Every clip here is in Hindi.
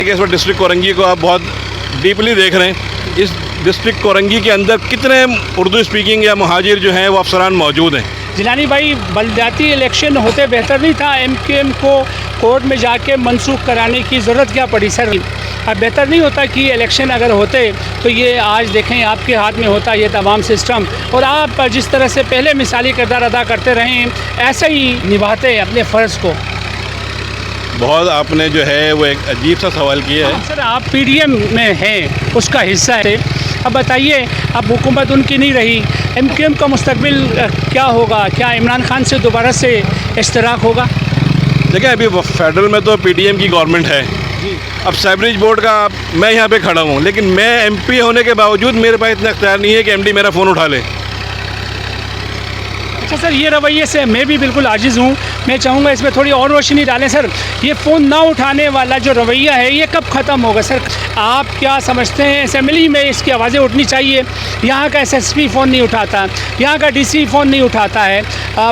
इस बार डिस्ट्रिक्ट कोरंगी को आप बहुत डीपली देख रहे हैं। इस डिस्ट्रिक्ट कोरंगी के अंदर कितने उर्दू स्पीकिंग या मुहाजिर जो हैं वो अफसरान मौजूद हैं। जिलानी भाई, बलदियाती इलेक्शन होते बेहतर नहीं था? MQM को कोर्ट में जाके मनसूख कराने की ज़रूरत क्या पड़ी सर? अब बेहतर नहीं होता कि इलेक्शन अगर होते तो ये आज देखें आपके हाथ में होता ये तमाम सिस्टम, और आप जिस तरह से पहले मिसाली किरदार अदा करते रहे ऐसे ही निभाते अपने फ़र्ज़ को। बहुत आपने जो है वो एक अजीब सा सवाल किया है। सर आप PDM में हैं, उसका हिस्सा है। अब बताइए, अब हुकूमत उनकी नहीं रही, MQM का मुस्तकबिल क्या होगा? क्या इमरान खान से दोबारा से इश्तराक होगा? देखिए, अभी फेडरल में तो PDM की गवर्नमेंट है। अब साइबरेज बोर्ड का मैं यहाँ पे खड़ा हूँ, लेकिन मैं MP होने के बावजूद मेरे पास इतना अख्तियार नहीं है कि MD मेरा फ़ोन उठा ले। अच्छा सर, ये रवैये से मैं भी बिल्कुल आजिज़ हूँ। मैं चाहूँगा इसमें थोड़ी और रोशनी डालें सर। ये फ़ोन ना उठाने वाला जो रवैया है ये कब ख़त्म होगा सर? आप क्या समझते हैं? असेंबली में इसकी आवाज़ें उठनी चाहिए। यहाँ का SSP फ़ोन नहीं उठाता, यहाँ का DC फ़ोन नहीं उठाता है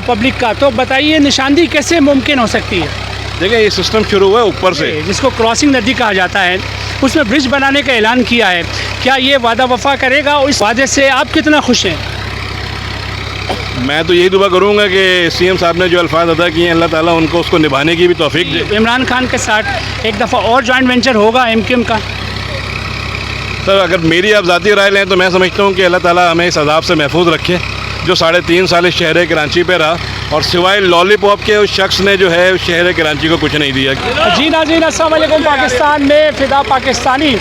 पब्लिक का, तो बताइए निशानदेही कैसे मुमकिन हो सकती है? देखिए, ये सिस्टम शुरू हुआ है ऊपर से, जिसको क्रॉसिंग नदी कहा जाता है। उसमें ब्रिज बनाने का ऐलान किया है। क्या ये वादा वफा करेगा? और इस वादे से आप कितना खुश हैं? मैं तो यही दुआ करूँगा कि CM साहब ने जो अल्फाज अदा किए हैं, अल्लाह ताला उनको उसको निभाने की भी तौफीक दे। इमरान खान के साथ एक दफ़ा और जॉइंट वेंचर होगा MQM का? सर, अगर मेरी आप ज़ाती राय लें तो मैं समझता हूँ कि अल्लाह ताला हमें इस अज़ाब से महफूज रखे जो 3.5 साल इस शहर कराची पे रहा, और सिवाय लॉलीपॉप के उस शख्स ने जो है उस शहर कराची को कुछ नहीं दिया। जी नाज़रीन, अस्सलाम वालेकुम। पाकिस्तान में फ़िदा पाकिस्तानी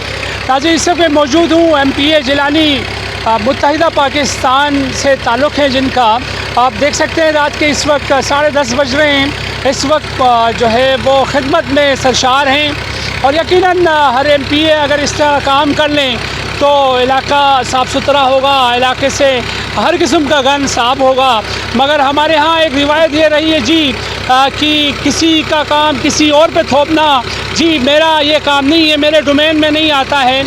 नाज़रीन, इस वक्त मौजूद हूँ MPA जिलानी, मुत्तहिदा पाकिस्तान से ताल्लुक़ है जिनका। आप देख सकते हैं रात के इस वक्त 10:30 बज रहे हैं। इस वक्त जो है वो खिदमत में सरशार हैं, और यकीनन हर MPA अगर इस तरह काम कर लें तो इलाका साफ़ सुथरा होगा, इलाके से हर किस्म का गंद साफ होगा। मगर हमारे यहाँ एक रिवायत ये रही है जी कि किसी का काम किसी और पे थोपना, जी मेरा ये काम नहीं है, मेरे डोमेन में नहीं आता है।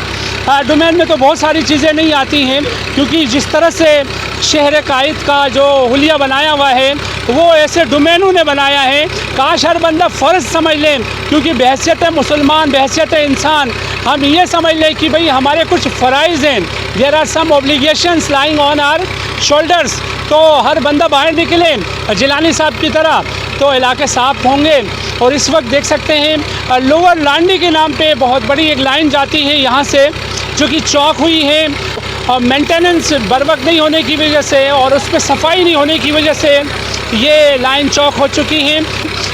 डोमेन में तो बहुत सारी चीज़ें नहीं आती हैं, क्योंकि जिस तरह से शहर कायद का जो हुलिया बनाया हुआ है वो ऐसे डोमेनों ने बनाया है। काश हर बंदा फ़र्ज़ समझ लें, क्योंकि बहैसियत मुसलमान, बहैसियत इंसान हम ये समझ लें कि भाई हमारे कुछ फ़राइज़ हैं, there are some obligations lying on our shoulders. तो हर बंदा बाहर निकले जिलानी साहब की तरह तो इलाके साफ़ होंगे। और इस वक्त देख सकते हैं लोअर लांडी के नाम पे बहुत बड़ी एक लाइन जाती है यहाँ से, जो कि चौक हुई है, और मेंटेनेंस बर वक्त नहीं होने की वजह से और उस पर सफाई नहीं होने की वजह से ये लाइन चौक हो चुकी है।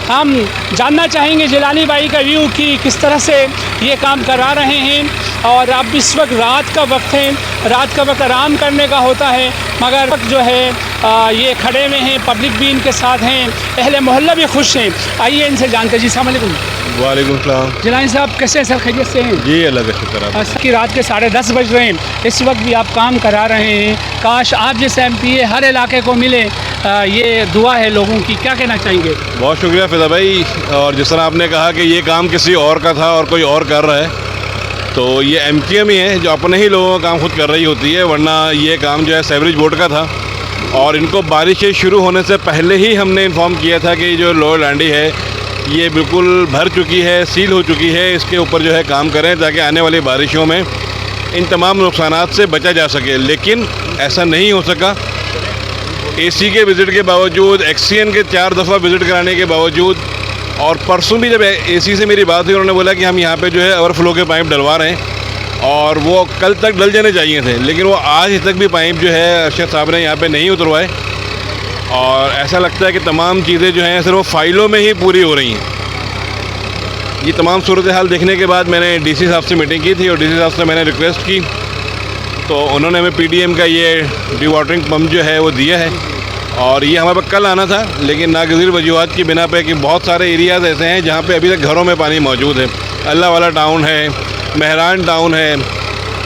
हम जानना चाहेंगे जिलानी भाई का व्यू कि किस तरह से ये काम करा रहे हैं। और अब इस वक्त रात का वक्त है, रात का वक्त आराम करने का होता है, मगर वक्त जो है ये खड़े हुए हैं, पब्लिक भी इनके साथ हैं, अहले मोहल्ला भी खुश हैं। आइए इनसे जानते। जी अस्सलाम वालेकुम। वालेकुम सलाम। जिलानी साहब कैसे हैं सर? खैरियत से हैं? जी अल्लाह का शुक्र है। कि रात के 10:30 बज रहे हैं, इस वक्त भी आप काम करा रहे हैं। काश आप जैसे MPA हर इलाके को मिले, ये दुआ है लोगों की। क्या कहना चाहेंगे? बहुत शुक्रिया फ़िदा भाई। और जिस तरह आपने कहा कि ये काम किसी और का था और कोई और कर रहा है, तो ये MQM ही है जो अपने ही लोगों का काम खुद कर रही होती है, वरना ये काम जो है साइबरेज बोर्ड का था। और इनको बारिशें शुरू होने से पहले ही हमने इन्फॉर्म किया था कि जो लोअर लांडी है ये बिल्कुल भर चुकी है, सील हो चुकी है, इसके ऊपर जो है काम करें ताकि आने वाली बारिशों में इन तमाम नुकसानात से बचा जा सके। लेकिन ऐसा नहीं हो सका। AC के विज़िट के बावजूद, XCN के 4 दफ़ा विज़िट कराने के बावजूद, और परसों भी जब AC से मेरी बात हुई उन्होंने बोला कि हम यहाँ पे जो है ओवरफ्लो के पाइप डलवा रहे हैं, और वो कल तक डल जाने चाहिए थे, लेकिन वो आज तक भी पाइप जो है अरशद साहब ने यहाँ पे नहीं उतरवाए। और ऐसा लगता है कि तमाम चीज़ें जो हैं सिर्फ वो फ़ाइलों में ही पूरी हो रही हैं। ये तमाम सूरत हाल देखने के बाद मैंने DC साहब से मीटिंग की थी, और DC साहब से मैंने रिक्वेस्ट की, तो उन्होंने हमें PDM का ये डी वाटरिंग पम्प जो है वो दिया है। और ये हमारे पास कल आना था, लेकिन नागज़ीर वजूहात की बिना पे कि बहुत सारे एरियाज़ ऐसे हैं जहाँ पे अभी तक घरों में पानी मौजूद है। अल्लाह वाला टाउन है, मेहरान टाउन है,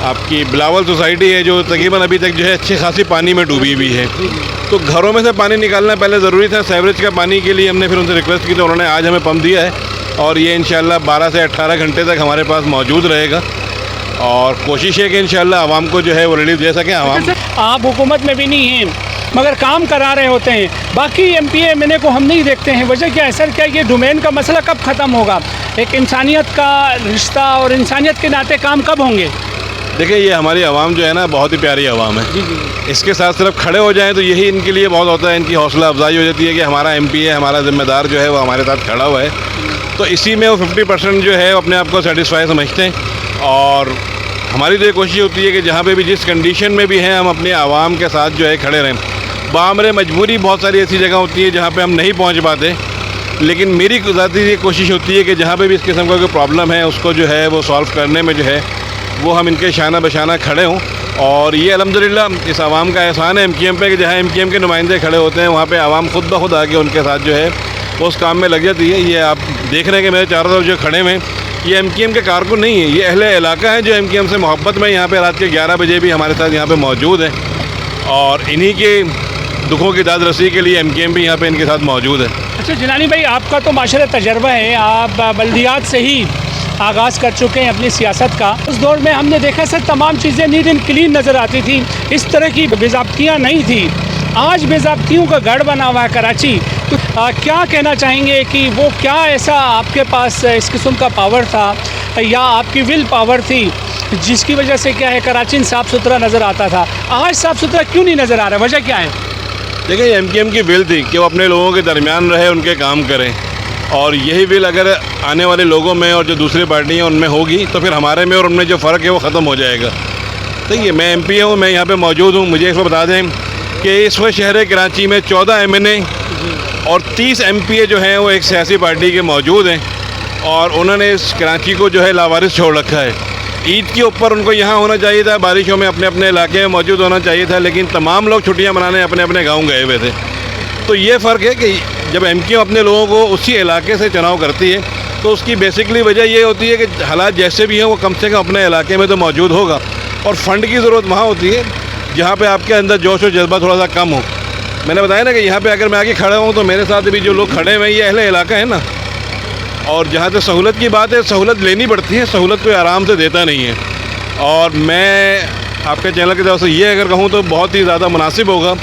आपकी बिलावल सोसाइटी है जो तकरीबन अभी तक जो है अच्छी खासी पानी में डूबी हुई है। तो घरों में से पानी निकालना पहले ज़रूरी था। सीवरेज का पानी के लिए हमने फिर उनसे रिक्वेस्ट की, तो उन्होंने आज हमें पम्प दिया है, और ये इंशाल्लाह 12 से 18 घंटे तक हमारे पास मौजूद रहेगा। और कोशिश है कि इंशाल्लाह आवाम को जो है वो रिलीफ दे सकें। आवाम आप हुकूमत में भी नहीं हैं, मगर काम करा रहे होते हैं। बाकी MPA MNA को हम नहीं देखते हैं, वजह क्या है सर? क्या ये डोमेन का मसला कब ख़त्म होगा? एक इंसानियत का रिश्ता और इंसानियत के नाते काम कब होंगे? देखिए, ये हमारी आवाम जो है ना, बहुत ही प्यारी आवाम है। जी जी। इसके साथ सिर्फ खड़े हो जाएं तो यही इनके लिए बहुत होता है, इनकी हौसला अफजाई हो जाती है कि हमारा एमपी है, हमारा ज़िम्मेदार जो है वो हमारे साथ खड़ा हुआ है। तो इसी में वो 50% जो है अपने आप को सेटिस्फाई समझते हैं। और हमारी तो ये कोशिश होती है कि जहाँ पे भी जिस कंडीशन में भी हैं हम अपने आवाम के साथ जो है खड़े रहें। बामरे मजबूरी बहुत सारी ऐसी जगह होती है जहाँ पे हम नहीं पहुँच पाते, लेकिन मेरी ज़ाती ये कोशिश होती है कि जहाँ पे भी इस किस्म का कोई प्रॉब्लम है उसको जो है वो सॉल्व करने में जो है वो हम इनके शाना बशाना खड़े हों। और ये अल्हम्दुलिल्लाह इस आवाम का एहसान है एमक्यूएम पे कि जहाँ एमक्यूएम के नुमाइंदे खड़े होते हैं वहाँ पे आवाम खुद ब खुद आके उनके साथ जो है वो उस काम में लग जाती है। ये आप देख रहे हैं कि मेरे चारों तरफ जो खड़े हुए हैं ये एमक्यूएम के कारकुन नहीं है, ये अहले इलाका है जो एमक्यूएम से मोहब्बत में यहाँ पे रात के 11 बजे भी हमारे साथ यहाँ पे मौजूद है। और इन्हीं के दुखों की दाद रसी के लिए एमक्यूएम भी यहाँ पे इनके साथ मौजूद है। अच्छा जिलानी भाई, आपका तो माशाल्लाह तजर्बा है, आप बल्दियात से ही आगाज़ कर चुके हैं अपनी सियासत का। उस दौर में हमने देखा सर तमाम चीज़ें नीट एंड क्लीन नज़र आती थी, इस तरह की बेज़ाब्तियाँ नहीं थी। आज बेज़ाब्तियों का गढ़ बना हुआ है कराची। तो क्या कहना चाहेंगे कि वो क्या ऐसा आपके पास इस किस्म का पावर था या आपकी विल पावर थी जिसकी वजह से क्या है कराची साफ़ सुथरा नज़र आता था, आज साफ़ सुथरा क्यों नहीं नज़र आ रहा है? वजह क्या है? देखिए, एमक्यूएम की विल थी कि वो अपने लोगों के दरमियान रहे, उनके काम करें। और यही विल अगर आने वाले लोगों में और जो दूसरी पार्टी हैं उनमें होगी तो फिर हमारे में और उनमें जो फ़र्क है वो ख़त्म हो जाएगा। देखिए, मैं एमपी हूँ, मैं यहाँ पे मौजूद हूँ। मुझे इसको बता दें कि इस वक्त शहर कराची में 14 एमएनए और 30 एमपीए जो हैं वो एक सियासी पार्टी के मौजूद हैं और उन्होंने इस कराची को जो है लावारिस छोड़ रखा है। ईद के ऊपर उनको यहाँ होना चाहिए था, बारिशों में अपने अपने इलाके में मौजूद होना चाहिए था, लेकिन तमाम लोग छुट्टियाँ मनाने अपने अपने गाँव गए हुए थे। तो ये फ़र्क है कि जब एमक्यूएम अपने लोगों को उसी इलाके से चुनाव करती है तो उसकी बेसिकली वजह ये होती है कि हालात जैसे भी हैं वो कम से कम अपने इलाके में तो मौजूद होगा। और फ़ंड की ज़रूरत वहाँ होती है जहाँ पे आपके अंदर जोश और जज्बा थोड़ा सा कम हो। मैंने बताया ना कि यहाँ पे अगर मैं आके खड़ा हूँ तो मेरे साथ भी जो लोग खड़े हुए हैं ये अहले इलाका है ना। और जहाँ तक सहूलत की बात है, सहूलत लेनी पड़ती है, सहूलत कोई आराम से देता नहीं है। और मैं आपके चैनल की तरफ से ये अगर कहूँ तो बहुत ही ज़्यादा मुनासिब होगा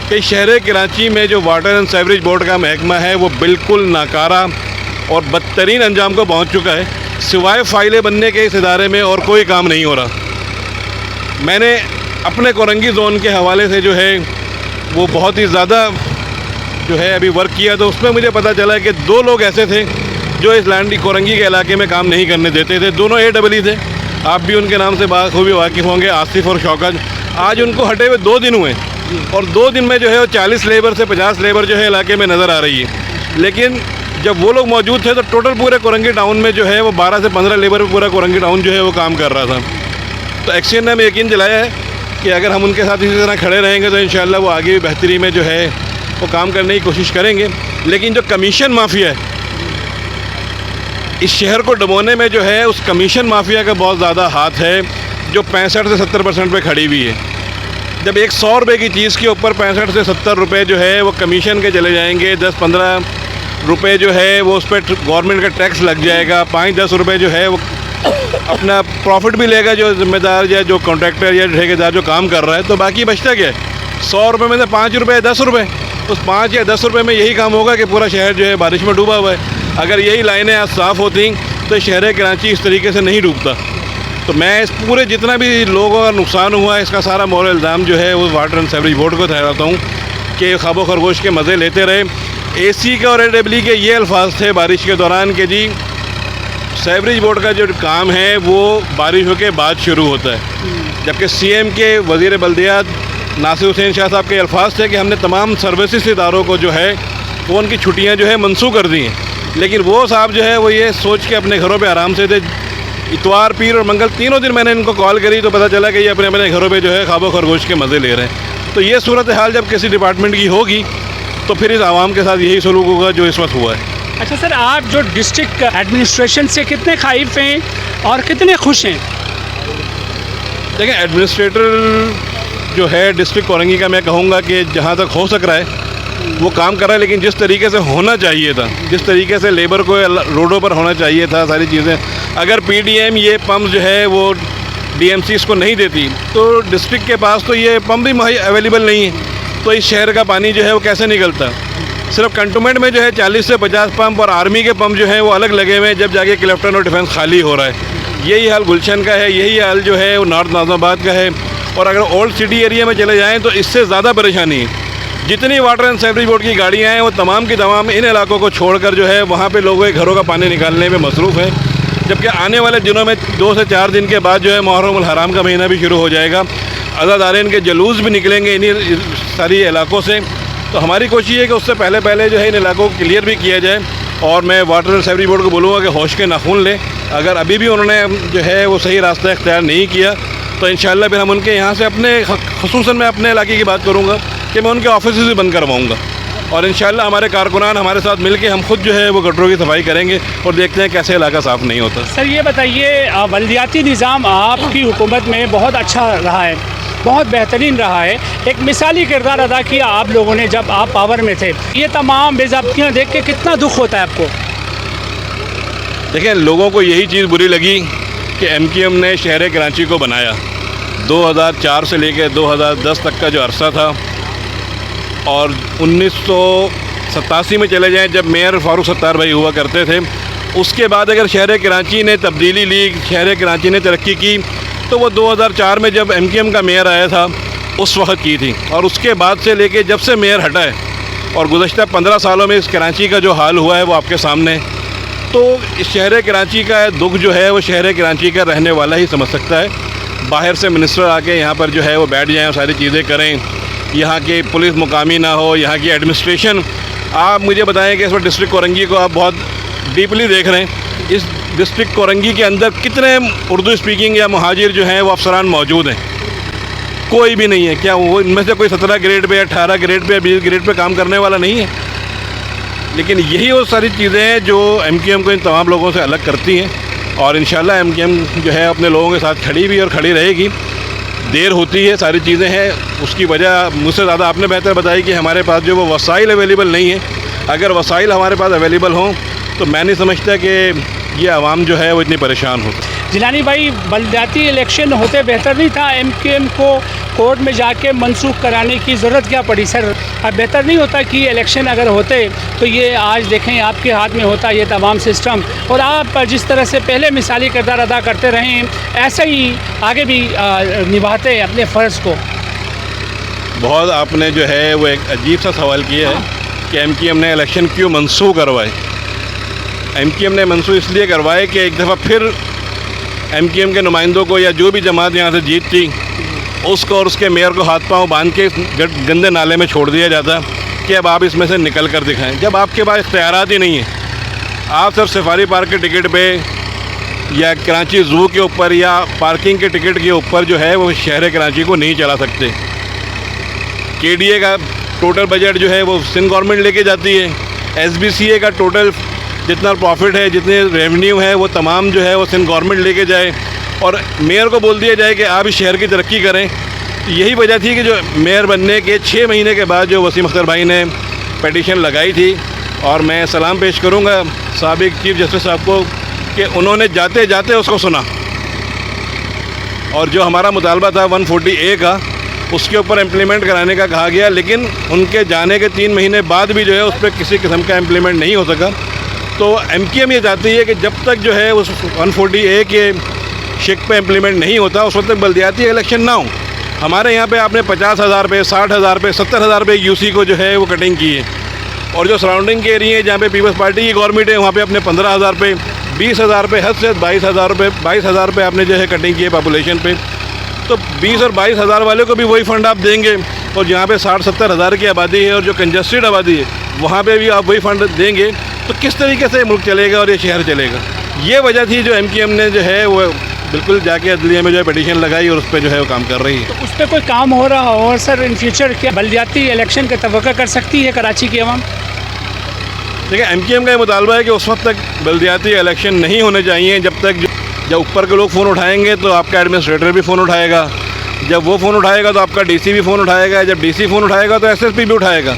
कि शहर कराची में जो वाटर एंड सीवरेज बोर्ड का महकमा है वो बिल्कुल नाकारा और बदतरीन अंजाम को पहुँच चुका है। सिवाय फ़ाइलें बनने के इस इदारे में और कोई काम नहीं हो रहा। मैंने अपने कोरंगी ज़ोन के हवाले से जो है वो बहुत ही ज़्यादा जो है अभी वर्क किया, तो उसमें मुझे पता चला कि 2 लोग ऐसे थे जो इस लैंडी कोरंगी के इलाके में काम नहीं करने देते थे। दोनों AEE थे, आप भी उनके नाम से बाखूबी वाकिफ़ होंगे, आसिफ और शौकत। आज उनको हटे हुए 2 दिन हुए और 2 दिन में जो है वो 40 लेबर से 50 लेबर जो है इलाके में नज़र आ रही है। लेकिन जब वो लोग मौजूद थे तो टोटल पूरे कोरंगी टाउन में जो है वो 12 से 15 लेबर में पूरा कोरंगी टाउन जो है वो काम कर रहा था। तो एक्शन ने हमें यकीन दिलाया है कि अगर हम उनके साथ इसी तरह खड़े रहेंगे तो इंशाअल्लाह वो आगे भी बेहतरी में जो है वो काम करने की कोशिश करेंगे। लेकिन जो कमीशन माफिया है इस शहर को डबोने में जो है उस कमीशन माफिया का बहुत ज़्यादा हाथ है, जो 65 से 70% पे खड़ी हुई है। जब एक 100 रुपये की चीज़ के ऊपर 65 से 70 रुपये जो है वो कमीशन के चले जाएंगे, 10-15 रुपये जो है वो उस पर गवर्नमेंट का टैक्स लग जाएगा, 5-10 रुपये जो है वो अपना प्रॉफिट भी लेगा जो ज़िम्मेदार या जो कॉन्ट्रैक्टर या ठेकेदार जो काम कर रहा है, तो बाकी बचता क्या है? 100 रुपये में से 5 रुपये 10 रुपये, उस 5 या 10 रुपये में यही काम होगा कि पूरा शहर जो है बारिश में डूबा हुआ है। अगर यही लाइनें आज साफ़ होती तो शहर कराची इस तरीके से नहीं डूबता। तो मैं इस पूरे जितना भी लोगों का नुकसान हुआ है इसका सारा मोरल इल्ज़ाम जो है वो वाटर एंड सीवरेज बोर्ड को ठहराता हूँ कि ख़ाबो खरगोश के मज़े लेते रहे। AC के और AEE के ये अल्फाज थे बारिश के दौरान कि जी सीवरेज बोर्ड का जो काम है वो बारिशों के बाद शुरू होता है, जबकि CM के वज़ीर बल्दियात नासिर हुसैन शाह साहब के अल्फाज थे कि हमने तमाम सर्विसेज इदारों को जो है वो उनकी छुट्टियाँ जो है मनसूख कर दी हैं। लेकिन वो साहब जो है वो ये सोच के अपने घरों पे आराम से थे। इतवार, पीर और मंगल तीनों दिन मैंने इनको कॉल करी तो पता चला कि ये अपने अपने घरों पे जो है ख़ाबो खरगोश के मज़े ले रहे हैं। तो ये सूरत हाल जब किसी डिपार्टमेंट की होगी तो फिर इस आवाम के साथ यही सलूक होगा जो इस वक्त हुआ है। अच्छा सर, आप जो डिस्ट्रिक्ट एडमिनिस्ट्रेशन से कितने खाइफ हैं और कितने खुश हैं? देखिए, एडमिनिस्ट्रेटर जो है डिस्ट्रिक्ट कोरंगी का मैं कहूँगा कि जहाँ तक हो सक रहा है वो काम कर रहा है, लेकिन जिस तरीके से होना चाहिए था, जिस तरीके से लेबर को रोडों पर होना चाहिए था सारी चीज़ें, अगर PDM ये पम्प जो है वो DMCs को नहीं देती तो डिस्ट्रिक्ट के पास तो ये पम्प भी अवेलेबल नहीं है, तो इस शहर का पानी जो है वो कैसे निकलता? सिर्फ कंटोनमेंट में जो है 40 से 50 पंप और आर्मी के पंप जो हैं वो अलग लगे हुए हैं, जब जाके क्लिफ्टन और डिफेंस खाली हो रहा है। यही हाल गुलशन का है, यही हाल जो है वो नॉर्थ नाज़िमाबाद का है। और अगर ओल्ड सिटी एरिया में चले जाएँ तो इससे ज़्यादा परेशानी है। जितनी वाटर एंड सेवरेज बोर्ड की गाड़ियाँ हैं वो तमाम की तमाम इन इलाकों को छोड़कर जो है वहाँ पे लोगों के घरों का पानी निकालने में मसरूफ़ है। जबकि आने वाले दिनों में 2 से 4 दिन के बाद जो है मुहर्रम उल हराम का महीना भी शुरू हो जाएगा। अज़ादारीन के जुलूस भी निकलेंगे इन्हीं सारी इलाकों से। तो हमारी कोशिश है कि उससे पहले जो है इन इलाकों को क्लियर भी किया जाए। और मैं वाटर एंड सेवरेज बोर्ड को बोलूँगा कि होश के नाखून लें। अगर अभी भी उन्होंने जो है वो सही रास्ता इख्तियार नहीं किया तो इंशाअल्लाह फिर हम उनके यहाँ से ख़ुसूसन मैं अपने इलाके की बात करूँगा कि मैं उनके ऑफिस भी बंद करवाऊँगा। और इंशाअल्लाह हमारे कारकुनान हमारे साथ मिलके हम खुद जो है वो गटरों की सफाई करेंगे और देखते हैं कैसे इलाका साफ़ नहीं होता। सर ये बताइए, बल्दियाती निज़ाम आपकी हुकूमत में बहुत अच्छा रहा है, बहुत बेहतरीन रहा है। एक मिसाली किरदार अदा किया आप लोगों ने जब आप पावर में थे। ये तमाम बेज़ाब्तियाँ देख के कितना दुख होता है आपको? देखिए, लोगों को यही चीज़ बुरी लगी कि MQM ने शहर कराची को बनाया। 2004 से लेकर 2010 तक का जो अरसा था और 1987 में चले जाएं जब मेयर फारूक सत्तार भाई हुआ करते थे, उसके बाद अगर शहर कराची ने तब्दीली ली, शहर कराची ने तरक्की की, तो वो 2004 में जब MQM का मेयर आया था उस वक्त की थी। और उसके बाद से लेके जब से मेयर हटा है और गुज़श्ता 15 सालों में इस कराची का जो हाल हुआ है वो आपके सामने। तो इस शहर कराची का दुख जो है वो शहर कराची का रहने वाला ही समझ सकता है। बाहर से मिनिस्टर आके यहाँ पर जो है वो बैठ जाएँ, सारी चीज़ें करें, यहाँ की पुलिस मुकामी ना हो, यहाँ की एडमिनिस्ट्रेशन। आप मुझे बताएं कि इस वक्त डिस्ट्रिक्ट कोरंगी को आप बहुत डीपली देख रहे हैं। इस डिस्ट्रिक्ट कोरंगी के अंदर कितने उर्दू स्पीकिंग या मुहाजिर जो हैं वो अफसरान मौजूद हैं? कोई भी नहीं है। क्या वो इनमें से कोई 17 ग्रेड पे या 18 ग्रेड पे या 20 ग्रेड पे काम करने वाला नहीं है? लेकिन यही वो सारी चीज़ें हैं जो MQM को इन तमाम लोगों से अलग करती हैं। और इंशाल्लाह MQM जो है अपने लोगों के साथ खड़ी भी और खड़ी रहेगी। देर होती है, सारी चीज़ें हैं, उसकी वजह मुझसे ज़्यादा आपने बेहतर बताई कि हमारे पास जो वो वसाइल अवेलेबल नहीं है। अगर वसाइल हमारे पास अवेलेबल हों तो मैं नहीं समझता कि ये आवाम जो है वो इतनी परेशान हो। जिलानी भाई, बल्दियाती इलेक्शन होते बेहतर नहीं था? MQM को कोर्ट में जाके मनसूख कराने की ज़रूरत क्या पड़ी सर? अब बेहतर नहीं होता कि इलेक्शन अगर होते तो ये आज देखें आपके हाथ में होता ये तमाम सिस्टम, और आप जिस तरह से पहले मिसाली किरदार अदा करते रहे ऐसे ही आगे भी निभाते अपने फ़र्ज़ को। बहुत आपने जो है वो एक अजीब सा सवाल किया है कि MQM ने इलेक्शन क्यों मनसूख करवाए। MQM ने मनसूख इसलिए करवाए कि एक दफ़ा फिर MQM के नुमाइंदों को या जो भी जमात यहाँ से जीतती उसको और उसके मेयर को हाथ पांव बांध के गंदे नाले में छोड़ दिया जाता कि अब आप इसमें से निकल कर दिखाएं। जब आपके पास इख्तियारात ही नहीं है, आप सिर्फ सफारी पार्क के टिकट पे या कराची ज़ू के ऊपर या पार्किंग के टिकट के ऊपर जो है वो शहर कराची को नहीं चला सकते। KDA का टोटल बजट जो है वो सिंध गवर्नमेंट लेके जाती है। SBCA का टोटल जितना प्रॉफिट है, जितने रेवेन्यू है, वो तमाम जो है वो सिंध गवर्नमेंट लेके जाए और मेयर को बोल दिया जाए कि आप इस शहर की तरक्की करें। यही वजह थी कि जो मेयर बनने के 6 महीने के बाद जो वसीम अख्तर भाई ने पिटीशन लगाई थी, और मैं सलाम पेश करूंगा साबिक चीफ जस्टिस साहब को कि उन्होंने जाते जाते उसको सुना और जो हमारा मुतालबा था 140A का उसके ऊपर इम्प्लीमेंट कराने का कहा गया। लेकिन उनके जाने के 3 महीने बाद भी जो है उस पर किसी किस्म का इम्प्लीमेंट नहीं हो सका। तो MQM ये चाहती है कि जब तक जो है उस 140A के शिक पे इम्प्लीमेंट नहीं होता उस वक्त तक बल्दियाती इलेक्शन ना हो। हमारे यहाँ पे आपने 50,000 पे, 60,000 पे, 70,000 पे UC को जो है वो कटिंग की है। और जो सराउंडिंग के एरिया है जहाँ पे पीपल्स पार्टी की गवर्नमेंट है वहाँ पे अपने 15,000 पे, 20,000 पे, हद से 22,000 पे आपने जो है कटिंग की है पॉपुलेशन पे। तो 20 और 22,000 वाले को भी वही फ़ंड आप देंगे और जहाँ पे 60-70 हज़ार की आबादी है और जो कंजस्टेड आबादी है वहाँ पे भी आप वही फ़ंड देंगे, तो किस तरीके से मुल्क चलेगा और ये शहर चलेगा। ये वजह थी जो MQM ने जो है वो बिल्कुल जाके अदलिया में जो है पिटीशन लगाई और उस पर जो है वो काम कर रही है। तो उस पर कोई काम हो रहा हो? और सर इन फ्यूचर क्या बल्दियाती इलेक्शन का तवक्को कर सकती है कराची की आवाम? देखिए, MQM का ये मुतालबा है कि उस वक्त तक बल्दियाती इलेक्शन नहीं होने चाहिए जब ऊपर के लोग फ़ोन उठाएंगे तो आपका एडमिनिस्ट्रेटर भी फ़ोन उठाएगा, जब वो फ़ोन उठाएगा तो आपका DC भी फ़ोन उठाएगा, जब DC फ़ोन उठाएगा तो SSP भी उठाएगा।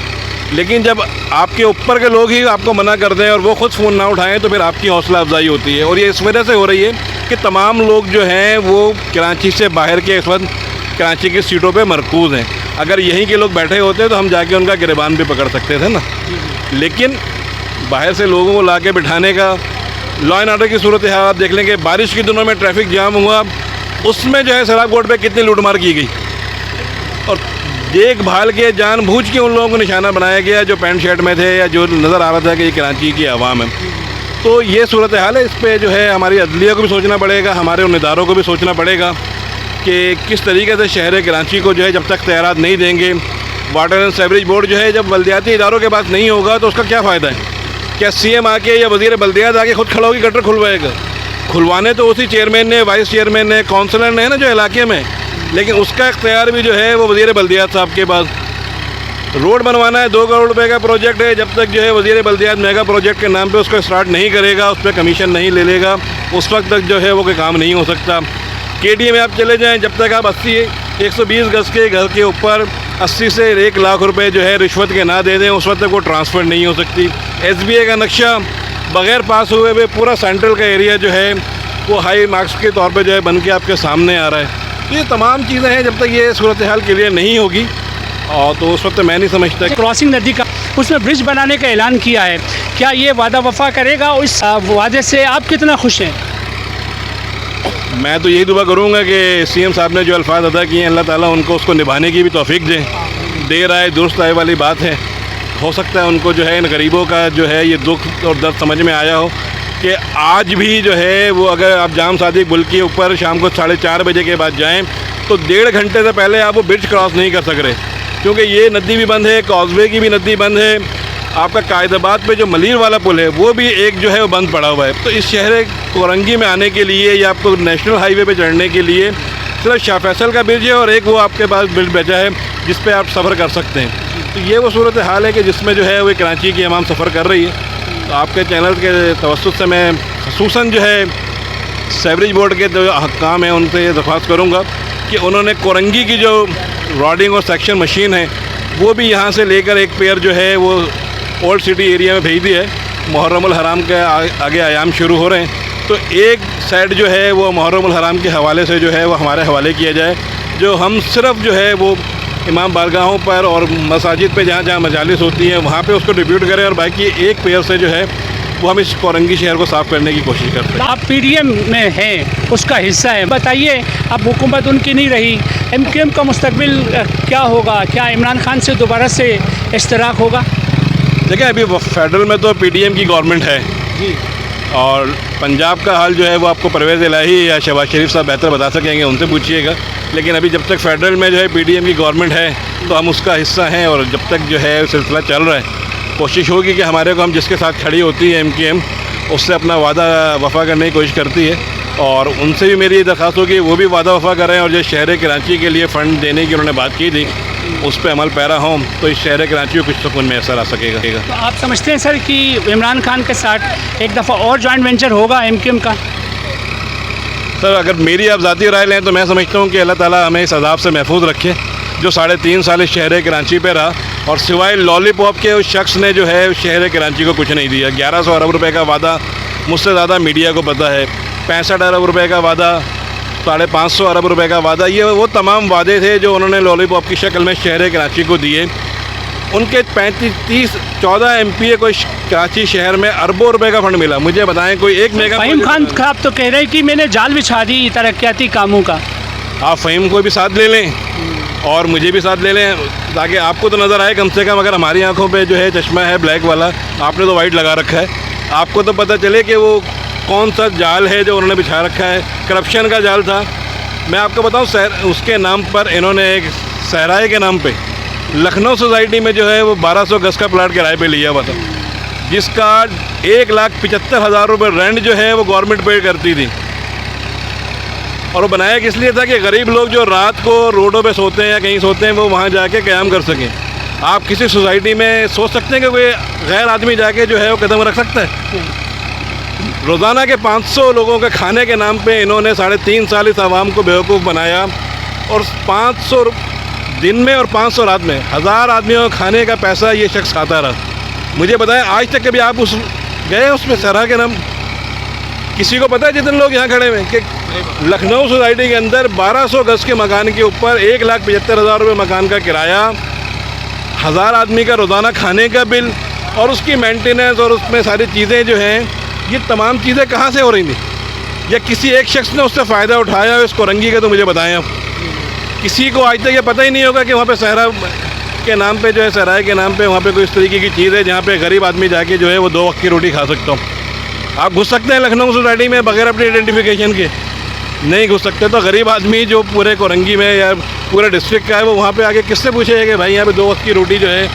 लेकिन जब आपके ऊपर के लोग ही आपको मना कर दें और वो ख़ुद फ़ोन ना उठाएं तो फिर आपकी हौसला अफजाई होती है। और ये इस वजह से हो रही है कि तमाम लोग जो हैं वो कराची से बाहर के इस वक्त कराची की सीटों पे मरकूज़ हैं अगर यहीं के लोग बैठे होते तो हम जाके उनका गिरबान भी पकड़ सकते थे ना। लेकिन बाहर से लोगों को ला के बिठाने का, लॉ एंड ऑर्डर की सूरत हाल आप देख लेंगे, बारिश के दिनों में ट्रैफिक जाम हुआ, उसमें जो है सराब कोर्ट पे कितनी लूटमार की गई और देखभाल के जानबूझ के उन लोगों को निशाना बनाया गया जो पैंट शर्ट में थे या जो नज़र आ रहा था कि ये कराची की आवाम है। तो ये सूरत हाल है। इस पर जो है हमारी अदलिया को भी सोचना पड़ेगा, हमारे उन इदारों को भी सोचना पड़ेगा कि किस तरीके से शहर कराची को जो है जब तक तैयारात नहीं देंगे, वाटर एंड सीवरेज बोर्ड जो है जब बल्दियाती इदारों के पास नहीं होगा तो उसका क्या फ़ायदा है? क्या CM आके या वज़ीर बल्दियात आके खुद खड़ा होकर गटर खुलवाएगा? खुलवाने तो उसी चेयरमैन ने, वाइस चेयरमैन ने, काउंसलर ने है ना जो इलाके में, लेकिन उसका इख्तियार भी जो है वो वज़ीर बल्दियात साहब के पास। रोड बनवाना है, 2 करोड़ रुपए का प्रोजेक्ट है, जब तक जो है वज़ीर बल्दियात मेगा प्रोजेक्ट के नाम पे उसको स्टार्ट नहीं करेगा, उस पर कमीशन नहीं ले लेगा, उस वक्त तक जो है वो कोई काम नहीं हो सकता। KDA में आप चले जाएं, जब तक आप 120 गज़ के घर के ऊपर 80 से 1 लाख रुपए जो है रिश्वत के ना दे दें, उस वक्त तक वो ट्रांसफ़र नहीं हो सकती। SBA का नक्शा बग़ैर पास हुए हुए पूरा सेंट्रल का एरिया जो है वो हाई मार्क्स के तौर पे जो है बन के आपके सामने आ रहा है। तो ये तमाम चीज़ें हैं, जब तक ये सूरत हाल क्लियर नहीं होगी और तो उस वक्त मैं नहीं समझता। क्रॉसिंग नदी का उसमें ब्रिज बनाने का ऐलान किया है, क्या ये वादा वफा करेगा? उस वादे से आप कितना खुश हैं? मैं तो यही दुआ करूँगा कि CM साहब ने जो अल्फाज अदा किए हैं, अल्लाह ताला उनको उसको निभाने की भी तौफीक दे रहा है, दुरुस्त आए वाली बात है। हो सकता है उनको जो है इन गरीबों का जो है ये दुख और दर्द समझ में आया हो कि आज भी जो है वो अगर आप जाम सादिक पुल के ऊपर शाम को 4:30 बजे के बाद जाएं तो 1.5 घंटे से पहले आप वो ब्रिज क्रॉस नहीं कर सक रहे, क्योंकि ये नदी भी बंद है, कॉजवे की भी नदी बंद है, आपका कायदाबाद पे जो मलीर वाला पुल है वो भी एक जो है वो बंद पड़ा हुआ है। तो इस शहर कोरंगी में आने के लिए या आपको नेशनल हाईवे पे चढ़ने के लिए सिर्फ शाह फैसल का ब्रिज है और एक वो आपके पास ब्रिज बचा है जिस पे आप सफ़र कर सकते हैं। तो ये वो सूरत हाल है कि जिसमें जो है वो कराची की आवाम सफ़र कर रही है। तो आपके चैनल के तवस्सुत से मैं ख़ुसूसन जो है सीवरेज बोर्ड के जो हक्काम हैं उनसे ये दरख्वास्त करूँगा कि उन्होंने कोरंगी की जो रॉडिंग और सेक्शन मशीन है वो भी यहाँ से लेकर एक पेयर जो है वो ओल्ड सिटी एरिया में भेज दी है। मुहर्रमुल हराम के आगे आयाम शुरू हो रहे हैं, तो एक साइड जो है वो मुहर्रमुल हराम के हवाले से जो है वो हमारे हवाले किया जाए, जो हम सिर्फ जो है वो इमाम बारगाहों पर और मसाजिद पे जहाँ जहाँ मजालिस होती हैं वहाँ पे उसको डिप्यूट करें और बाकी एक पेयर से जो है वो हम इस कोरंगी शहर को साफ़ करने की कोशिश करते हैं। आप PDM में हैं, उसका हिस्सा है, बताइए अब हुकूमत उनकी नहीं रही, MQM का मुस्तकबिल क्या होगा? क्या इमरान खान से दोबारा से इश्तराक होगा? देखिए अभी फेडरल में तो PDM की गवर्नमेंट है जी, और पंजाब का हाल जो है वो आपको परवेज़ इलाही या शहबाज शरीफ साहब बेहतर बता सकेंगे, उनसे पूछिएगा। लेकिन अभी जब तक फेडरल में जो है PDM की गवर्नमेंट है तो हम उसका हिस्सा हैं और जब तक जो है सिलसिला चल रहा है कोशिश होगी कि हमारे को हम जिसके साथ खड़ी होती है MQM उससे अपना वादा वफ़ा करने की कोशिश करती है और उनसे भी मेरी दरख्वास्त होगी वो भी वादा वफ़ा करें और जो शहर कराची के लिए फ़ंड देने की उन्होंने बात की थी उस पर अमल पैरा हों तो इस शहर कराची को कुछ सुकून में असर आ सकेगा। तो आप समझते हैं सर कि इमरान खान के साथ एक दफ़ा और जॉइंट वेंचर होगा MQM का? सर अगर मेरी आप ज़ाती राय लें तो मैं समझता हूँ कि अल्लाह ताला हमें इस अज़ाब से महफूज रखे जो 3.5 साल इस शहर कराची पे रहा और सिवाय लॉलीपॉप के उस शख्स ने जो है उस शहर कराची को कुछ नहीं दिया। 1100 अरब रुपए का वादा मुझसे ज़्यादा मीडिया को पता है, 65 अरब रुपए का वादा, 550 अरब रुपए का वादा, ये वो तमाम वादे थे जो उन्होंने लॉलीपॉप की शक्ल में शहर कराची को दिए। उनके 14 MPA को कराची शहर में अरबों रुपए का फंड मिला। मुझे बताएं कोई एक मेगा फ़हीम खान आप तो कह रहे हैं कि मैंने जाल बिछा दी तरक्याती कामों का। आप फ़हीम को भी साथ ले लें और मुझे भी साथ ले लें ताकि आपको तो नज़र आए कम से कम। अगर हमारी आंखों पे जो है चश्मा है ब्लैक वाला, आपने तो वाइट लगा रखा है, आपको तो पता चले कि वो कौन सा जाल है जो उन्होंने बिछा रखा है। करप्शन का जाल था। मैं आपको बताऊं उसके नाम पर इन्होंने एक सहराए के नाम पे लखनऊ सोसाइटी में जो है वो 1200 गज़ का प्लाट किराए पे लिया हुआ था, जिसका 1,75,000 रुपये रेंट जो है वो गवर्नमेंट पे करती थी। और वो बनाया किस लिए था कि गरीब लोग जो रात को रोडों पे सोते हैं या कहीं सोते हैं वो वहाँ जाके क़याम कर सकें। आप किसी सोसाइटी में सोच सकते हैं कि कोई गैर आदमी जाके जो है वो कदम रख सकता है? रोज़ाना के 500 लोगों के खाने के नाम पे इन्होंने 3.5 साल इस आवाम को बेवकूफ़ बनाया और 500 दिन में और 500 रात में 1000 आदमियों को खाने का पैसा ये शख्स खाता रहा। मुझे बताएं आज तक कभी आप गए उसमें सहरा के नाम? किसी को पता है जितने लोग यहाँ खड़े हुए कि लखनऊ सोसाइटी के अंदर 1200 गज़ के मकान के ऊपर 1,75,000 रुपये मकान का किराया, 1000 आदमी का रोज़ाना खाने का बिल और उसकी मेंटेनेंस और उसमें सारी चीज़ें जो हैं, ये तमाम चीज़ें कहाँ से हो रही थी? या किसी एक शख्स ने उससे फ़ायदा उठाया इसको रंगी का? तो मुझे बताएं आप। किसी को आज तक ये पता ही नहीं होगा कि वहाँ पे सहरा के नाम पे जो है, सहराय के नाम पे वहाँ पे कोई इस तरीके की चीज़ है जहाँ पे गरीब आदमी जाके जो है वो 2 वक्त की रोटी खा सकता हो। आप घुस सकते हैं लखनऊ सोसाइटी में बगैर अपनी आइडेंटिफिकेशन के? नहीं घुस सकते। तो गरीब आदमी जो पूरे कोरंगी में या पूरे डिस्ट्रिक्ट का है, वो वहाँ पे आके किससे पूछेगा कि भाई यहाँ पे 2 वक्त की रोटी जो है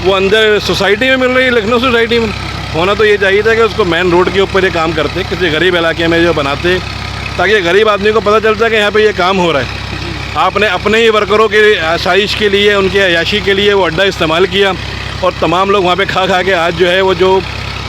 वो अंदर सोसाइटी में मिल रही है, लखनऊ सोसाइटी में? होना तो ये चाहिए था कि उसको मेन रोड के ऊपर ये काम करते, किसी गरीब इलाके में जो बनाते, ताकि गरीब आदमी को पता चलता कि यहाँ पे ये काम हो रहा है। आपने अपने ही वर्करों के आसाइश के लिए, उनके अयाशी के लिए वो अड्डा इस्तेमाल किया और तमाम लोग वहाँ पे खा खा के आज जो है वो जो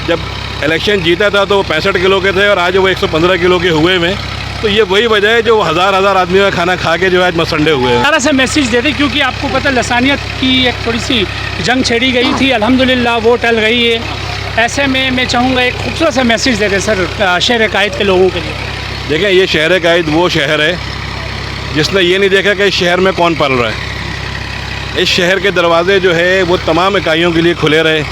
जब इलेक्शन जीता था तो वो 65 किलो के थे और आज वो 115 किलो के हुए में। तो ये वही वजह है जो हज़ार आदमी का खाना खा के जो आज मसंडे हुए हैं। सारा से मैसेज देते, क्योंकि आपको पता लसानियत की एक थोड़ी सी जंग छेड़ी गई थी, अल्हम्दुलिल्लाह वो टल गई है। ऐसे में मैं चाहूँगा एक खूबसूरत सा मैसेज देते सर शहर कायद के लोगों के लिए। देखें, ये शहर कायद वो शहर है जिसने ये नहीं देखा कि इस शहर में कौन पल रहा है। इस शहर के दरवाज़े जो है वो तमाम इकाइयों के लिए खुले रहे।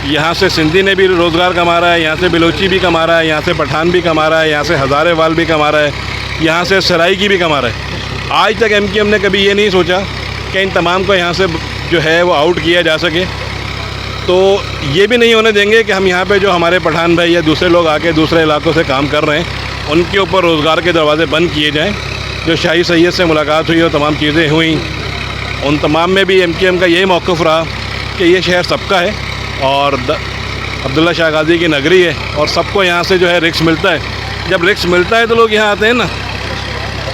यहाँ से सिंधी ने भी रोज़गार कमा रहा है, यहाँ से बलोची भी कमा रहा है, यहाँ से पठान भी कमा रहा है, यहाँ से हज़ारे वाल भी कमा रहा है, यहाँ से सराइकी भी कमा रहा है। आज तक MQM ने कभी ये नहीं सोचा कि इन तमाम को यहाँ से जो है वो आउट किया जा सके। तो ये भी नहीं होने देंगे कि हम यहाँ पे जो हमारे पठान भाई या दूसरे लोग आके दूसरे इलाकों से काम कर रहे हैं उनके ऊपर रोज़गार के दरवाज़े बंद किए जाएँ। जो शाही सैयद से मुलाकात हुई और तमाम चीज़ें हुई, उन तमाम में भी MQM का यही मौक़िफ़ रहा कि ये शहर सबका है और अब्दुल्ला शाह गाज़ी की नगरी है और सबको यहाँ से जो है रिस्क मिलता है। जब रिस्क मिलता है तो लोग यहाँ आते हैं ना।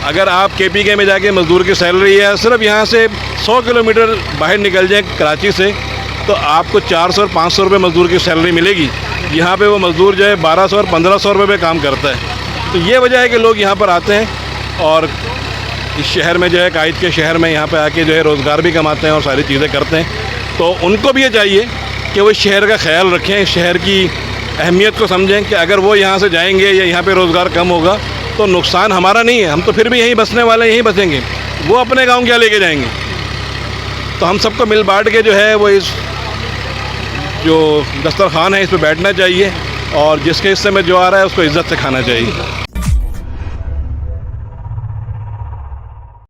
अगर आप KPK में जाके मज़दूर की सैलरी है सिर्फ यहाँ से 100 किलोमीटर बाहर निकल जाए कराची से, तो आपको 400 और 500 रुपये मज़दूर की सैलरी मिलेगी। यहाँ पे वो मज़दूर जो है 1200 और 1500 रुपये पे काम करता है। तो ये वजह है कि लोग यहाँ पर आते हैं और इस शहर में जो है कायद के शहर में यहाँ पे आके जो है रोज़गार भी कमाते हैं और सारी चीज़ें करते हैं। तो उनको भी ये चाहिए कि वो शहर का ख्याल रखें, शहर की अहमियत को समझें कि अगर वो यहाँ से जाएंगे या यहाँ पे रोज़गार कम होगा तो नुकसान हमारा नहीं है, हम तो फिर भी यहीं बसने वाले, यहीं बसेंगे। वो अपने गाँव क्या लेके जाएंगे? तो हम सबको मिल बांट के जो है वो इस जो दस्तरखान है इस पर बैठना चाहिए और जिसके हिस्से में जो आ रहा है उसको इज़्ज़त से खाना चाहिए।